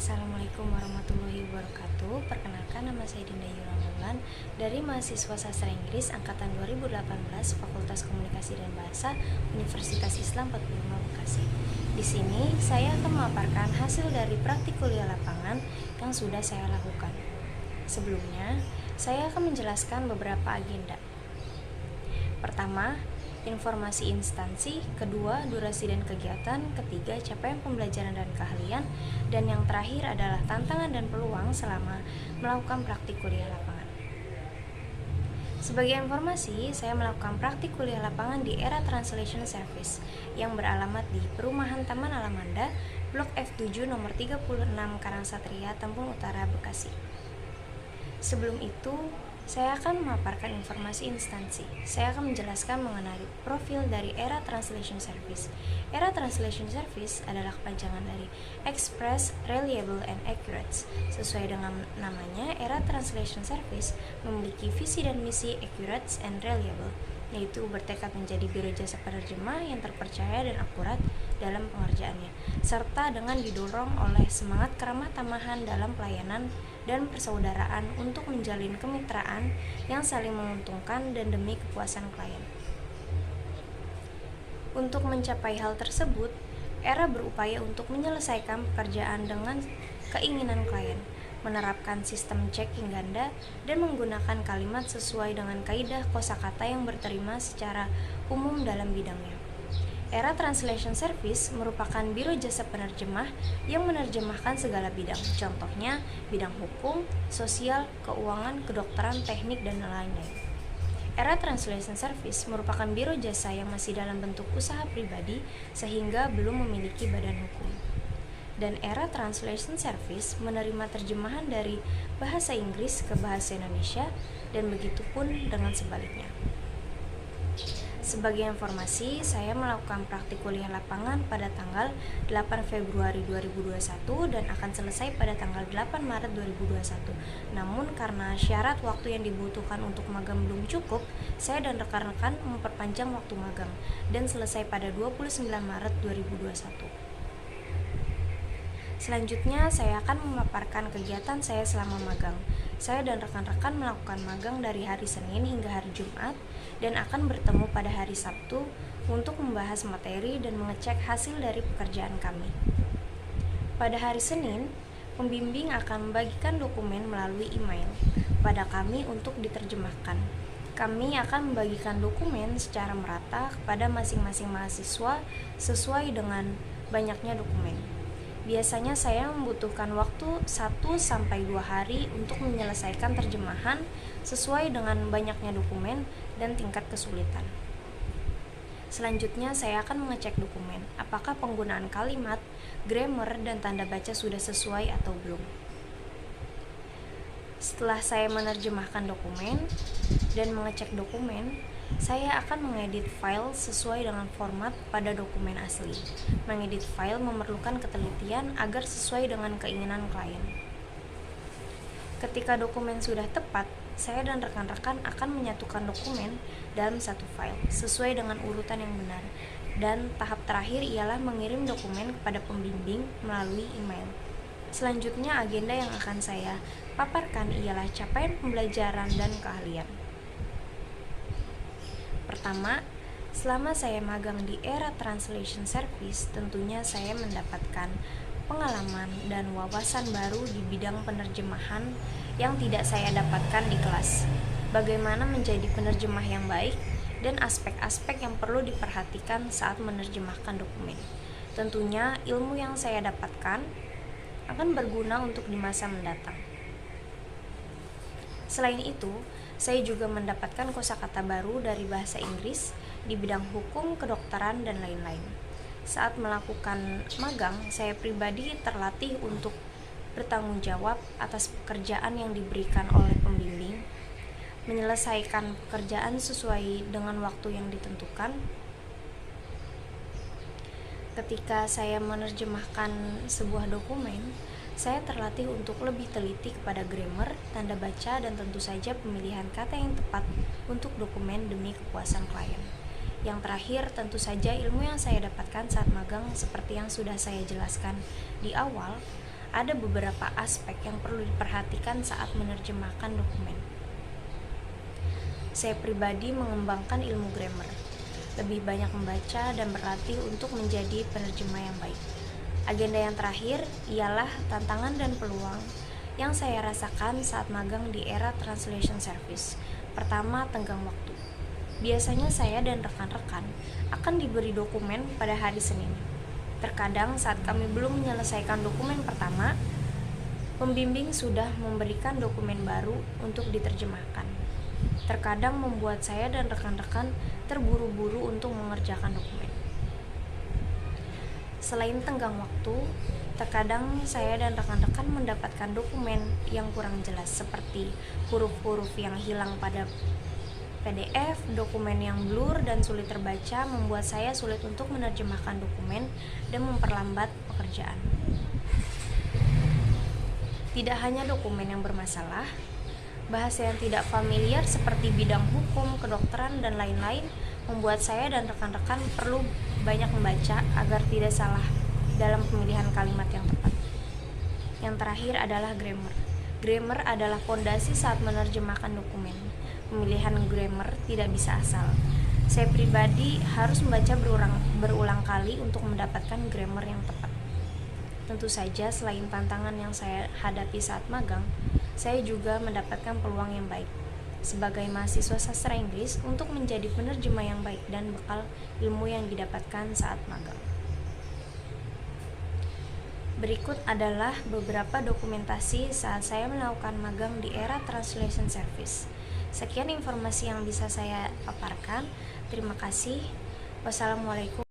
Assalamualaikum warahmatullahi wabarakatuh. Perkenalkan, nama saya Dinda Yura Maulan dari mahasiswa Sastra Inggris angkatan 2018 Fakultas Komunikasi dan Bahasa Universitas Islam 45 Bekasi. Di sini saya akan memaparkan hasil dari praktik kuliah lapangan yang sudah saya lakukan. Sebelumnya, saya akan menjelaskan beberapa agenda. Pertama, informasi instansi, kedua, durasi dan kegiatan, ketiga, capaian pembelajaran dan keahlian, dan yang terakhir adalah tantangan dan peluang selama melakukan praktik kuliah lapangan. Sebagai informasi, saya melakukan praktik kuliah lapangan di Era Translation Service yang beralamat di Perumahan Taman Alamanda, Blok F7 nomor 36 Karangsatria, Tempung Utara, Bekasi. Sebelum itu, saya akan memaparkan informasi instansi. Saya akan menjelaskan mengenai profil dari Era Translation Service. Era Translation Service adalah kepanjangan dari Express, Reliable, and Accurate. Sesuai dengan namanya, Era Translation Service memiliki visi dan misi accurate and reliable, yaitu bertekad menjadi biro jasa penerjemah yang terpercaya dan akurat dalam pengerjaannya, serta dengan didorong oleh semangat keramah tamahan dalam pelayanan dan persaudaraan untuk menjalin kemitraan yang saling menguntungkan dan demi kepuasan klien. Untuk mencapai hal tersebut, Era berupaya untuk menyelesaikan pekerjaan dengan keinginan klien, menerapkan sistem checking ganda, dan menggunakan kalimat sesuai dengan kaidah kosakata yang berterima secara umum dalam bidangnya. Era Translation Service merupakan biro jasa penerjemah yang menerjemahkan segala bidang, contohnya bidang hukum, sosial, keuangan, kedokteran, teknik, dan lain-lain. Era Translation Service merupakan biro jasa yang masih dalam bentuk usaha pribadi sehingga belum memiliki badan hukum. Dan Era Translation Service menerima terjemahan dari bahasa Inggris ke bahasa Indonesia dan begitupun dengan sebaliknya. Sebagai informasi, saya melakukan praktik kuliah lapangan pada tanggal 8 Februari 2021 dan akan selesai pada tanggal 8 Maret 2021. Namun karena syarat waktu yang dibutuhkan untuk magang belum cukup, saya dan rekan-rekan memperpanjang waktu magang dan selesai pada 29 Maret 2021. Selanjutnya, saya akan memaparkan kegiatan saya selama magang. Saya dan rekan-rekan melakukan magang dari hari Senin hingga hari Jumat dan akan bertemu pada hari Sabtu untuk membahas materi dan mengecek hasil dari pekerjaan kami. Pada hari Senin, pembimbing akan membagikan dokumen melalui email pada kami untuk diterjemahkan. Kami akan membagikan dokumen secara merata kepada masing-masing mahasiswa sesuai dengan banyaknya dokumen. Biasanya saya membutuhkan waktu 1-2 hari untuk menyelesaikan terjemahan sesuai dengan banyaknya dokumen dan tingkat kesulitan. Selanjutnya saya akan mengecek dokumen, apakah penggunaan kalimat, grammar, dan tanda baca sudah sesuai atau belum. Setelah saya menerjemahkan dokumen dan mengecek dokumen, saya akan mengedit file sesuai dengan format pada dokumen asli. Mengedit file memerlukan ketelitian agar sesuai dengan keinginan klien. Ketika dokumen sudah tepat, saya dan rekan-rekan akan menyatukan dokumen dalam satu file sesuai dengan urutan yang benar. Dan tahap terakhir ialah mengirim dokumen kepada pembimbing melalui email. Selanjutnya, agenda yang akan saya paparkan ialah capaian pembelajaran dan keahlian. Pertama, selama saya magang di Era Translation Service, tentunya saya mendapatkan pengalaman dan wawasan baru di bidang penerjemahan yang tidak saya dapatkan di kelas. Bagaimana menjadi penerjemah yang baik dan aspek-aspek yang perlu diperhatikan saat menerjemahkan dokumen. Tentunya ilmu yang saya dapatkan akan berguna untuk di masa mendatang. Selain itu, saya juga mendapatkan kosakata baru dari bahasa Inggris di bidang hukum, kedokteran, dan lain-lain. Saat melakukan magang, saya pribadi terlatih untuk bertanggung jawab atas pekerjaan yang diberikan oleh pembimbing, menyelesaikan pekerjaan sesuai dengan waktu yang ditentukan. Ketika saya menerjemahkan sebuah dokumen, saya terlatih untuk lebih teliti kepada grammar, tanda baca, dan tentu saja pemilihan kata yang tepat untuk dokumen demi kepuasan klien. Yang terakhir, tentu saja ilmu yang saya dapatkan saat magang seperti yang sudah saya jelaskan di awal ada beberapa aspek yang perlu diperhatikan saat menerjemahkan dokumen. Saya pribadi mengembangkan ilmu grammar, lebih banyak membaca dan berlatih untuk menjadi penerjemah yang baik. Agenda yang terakhir ialah tantangan dan peluang yang saya rasakan saat magang di Era Translation Service. Pertama, tenggang waktu. Biasanya saya dan rekan-rekan akan diberi dokumen pada hari Senin. Terkadang saat kami belum menyelesaikan dokumen pertama, pembimbing sudah memberikan dokumen baru untuk diterjemahkan. Terkadang membuat saya dan rekan-rekan terburu-buru untuk mengerjakan dokumen. Selain tenggang waktu, terkadang saya dan rekan-rekan mendapatkan dokumen yang kurang jelas seperti huruf-huruf yang hilang pada PDF, dokumen yang blur dan sulit terbaca membuat saya sulit untuk menerjemahkan dokumen dan memperlambat pekerjaan. Tidak hanya dokumen yang bermasalah, bahasa yang tidak familiar seperti bidang hukum, kedokteran, dan lain-lain membuat saya dan rekan-rekan perlu banyak membaca agar tidak salah dalam pemilihan kalimat yang tepat. Yang terakhir adalah grammar. Grammar adalah fondasi saat menerjemahkan dokumen. Pemilihan grammar tidak bisa asal. Saya pribadi harus membaca berulang kali untuk mendapatkan grammar yang tepat. Tentu saja selain tantangan yang saya hadapi saat magang, saya juga mendapatkan peluang yang baik sebagai mahasiswa sastra Inggris untuk menjadi penerjemah yang baik dan bekal ilmu yang didapatkan saat magang. Berikut adalah beberapa dokumentasi saat saya melakukan magang di Era Translation Service. Sekian informasi yang bisa saya paparkan. Terima kasih. Wassalamualaikum